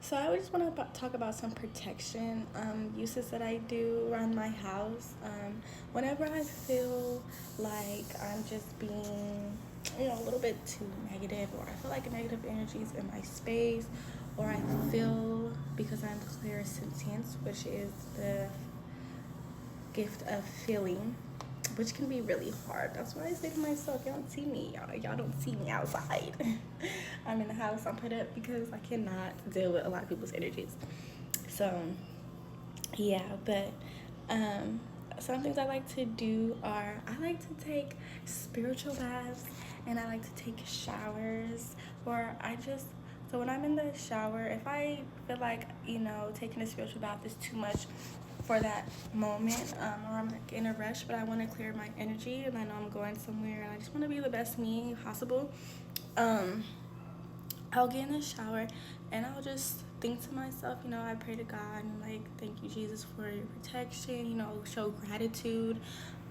So I just want to talk about some protection uses that I do around my house. Whenever I feel like I'm just being, a little bit too negative, or I feel like negative energies in my space, or I feel because I'm clairsentient, which is the gift of feeling, which can be really hard. That's why I say to myself, y'all don't see me, y'all don't see me outside. I'm in the house, I'm put up because I cannot deal with a lot of people's energies. So yeah, but some things I like to do are I like to take spiritual baths, and I like to take showers, or so when I'm in the shower, if I feel like, taking a spiritual bath is too much for that moment, or I'm like in a rush, but I want to clear my energy and I know I'm going somewhere and I just want to be the best me possible, um, I'll get in the shower and I'll just think to myself, I pray to God and like, thank you, Jesus, for your protection, show gratitude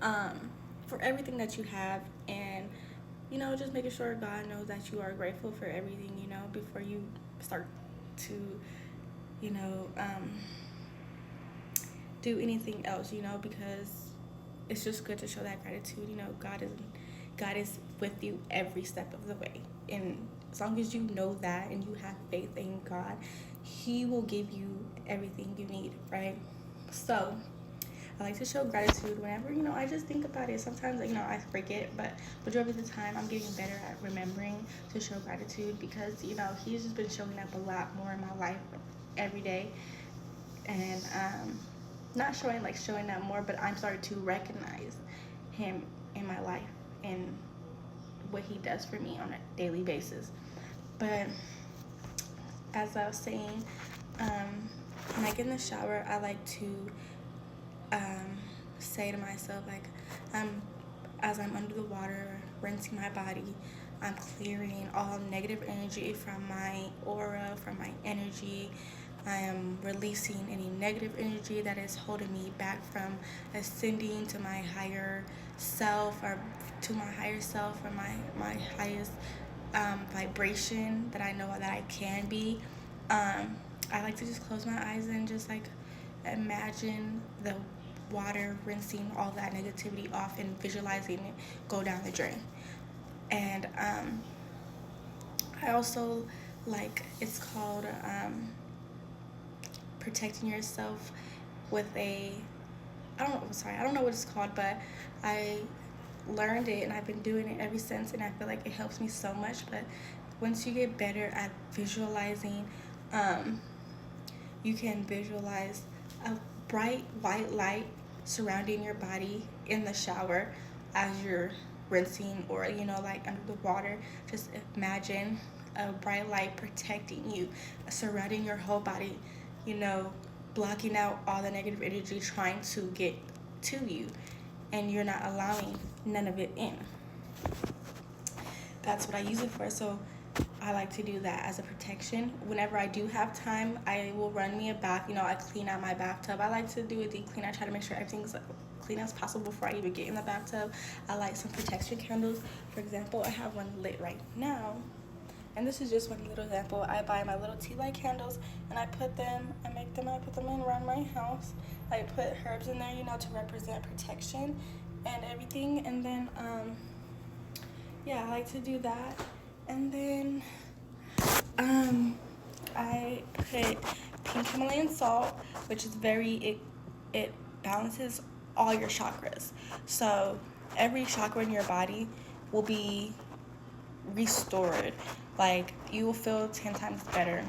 for everything that you have. And, just making sure God knows that you are grateful for everything, before you start to, you know, um, do anything else, because it's just good to show that gratitude. God is with you every step of the way, and as long as you know that and you have faith in God, He will give you everything you need, right? So I like to show gratitude whenever, I just think about it. Sometimes, I forget, but majority of the time I'm getting better at remembering to show gratitude because, He's just been showing up a lot more in my life every day. And not showing up more, but I'm starting to recognize Him in my life and what He does for me on a daily basis. But as I was saying, when I get in the shower, I like to say to myself, like, as I'm under the water, rinsing my body, I'm clearing all negative energy from my aura, from my energy. I am releasing any negative energy that is holding me back from ascending to my higher self, or my highest vibration that I know that I can be. I like to just close my eyes and just like imagine the water rinsing all that negativity off and visualizing it go down the drain. And I also it's called protecting yourself with I don't know what it's called, but I learned it and I've been doing it ever since, and I feel like it helps me so much. But once you get better at visualizing, um, you can visualize a bright white light surrounding your body in the shower as you're rinsing, or like under the water. Just imagine a bright light protecting you, surrounding your whole body, you know blocking out all the negative energy trying to get to you, and you're not allowing none of it in. That's what I use it for. So I like to do that as a protection. Whenever I do have time, I will run me a bath. I clean out my bathtub. I like to do a deep clean. I try to make sure everything's clean as possible before I even get in the bathtub. I like some protection candles. For example, I have one lit right now. And this is just one little example. I buy my little tea light candles and I put them in around my house. I put herbs in there, to represent protection and everything. And then, yeah, I like to do that. And then, I put pink Himalayan salt, which is it balances all your chakras. So every chakra in your body will be restored. Like, you will feel 10 times better.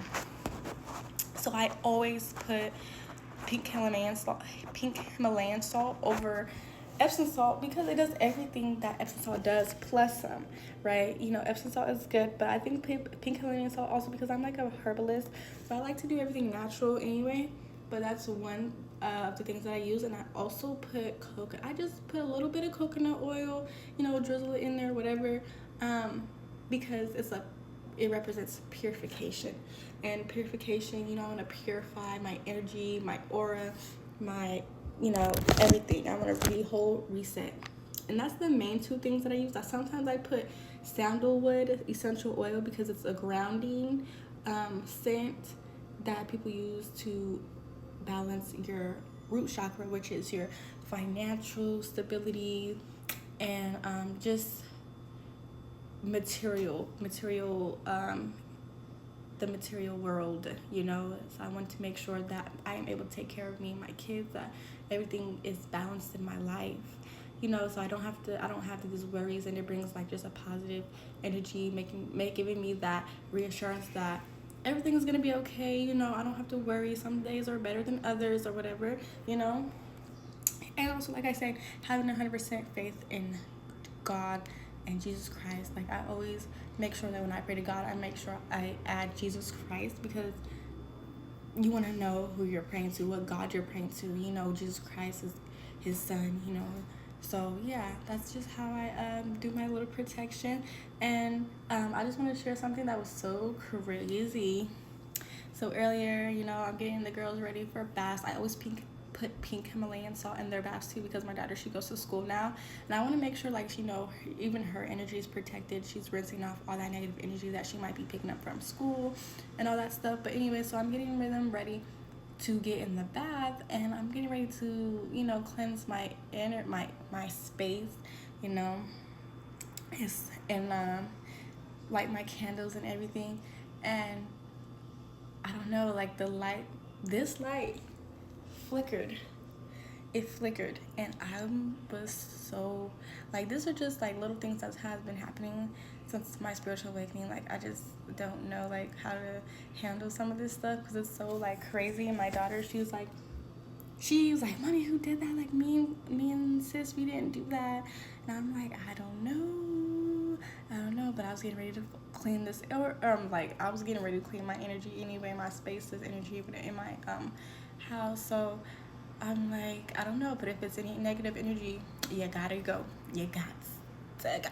So I always put pink Himalayan salt over Epsom salt because it does everything that Epsom salt does plus some, right? Epsom salt is good, but I think pink Himalayan salt also, because I'm like a herbalist, so I like to do everything natural anyway. But that's one of the things that I use. And I also put I just put a little bit of coconut oil, drizzle it in there, whatever, because it represents purification. And purification, I want to purify my energy, my aura, my, everything. I want to whole reset. And that's the main two things that I use. Sometimes I put sandalwood essential oil because it's a grounding scent, that people use to balance your root chakra, which is your financial stability and just material the material world, you know. So I want to make sure that I am able to take care of me and my kids, that everything is balanced in my life, you know. So I don't have these worries, and it brings like just a positive energy, giving me that reassurance that everything is gonna be okay, you know. I don't have to worry. Some days are better than others or whatever, you know. And also, like I said, having 100% faith in God and Jesus Christ. Like, I always make sure that when I pray to God, I make sure I add Jesus Christ, because you want to know who you're praying to, what God you're praying to. You know, Jesus Christ is his son, you know. So yeah, that's just how I do my little protection. And I just want to share something that was so crazy. So earlier, you know, I'm getting the girls ready for baths. I always put pink Himalayan salt in their baths too, because my daughter, she goes to school now, and I want to make sure, like, you know, even her energy is protected. She's rinsing off all that negative energy that she might be picking up from school and all that stuff. But anyway, so I'm getting them ready to get in the bath, and I'm getting ready to, you know, cleanse my my space, you know, and light my candles and everything. And I don't know, like, this light flickered. It flickered, and I was so, like, these are just like little things that has been happening since my spiritual awakening. Like, I just don't know, like, how to handle some of this stuff, because it's so, like, crazy. And my daughter, she was like, Mommy, who did that? Like, me and sis, we didn't do that. And I'm like, I don't know. But I was getting ready to clean this, or like, I was getting ready to clean my energy anyway, my spaces, energy in my house. So I'm like, I don't know. But if it's any negative energy, you gotta go. You got to go.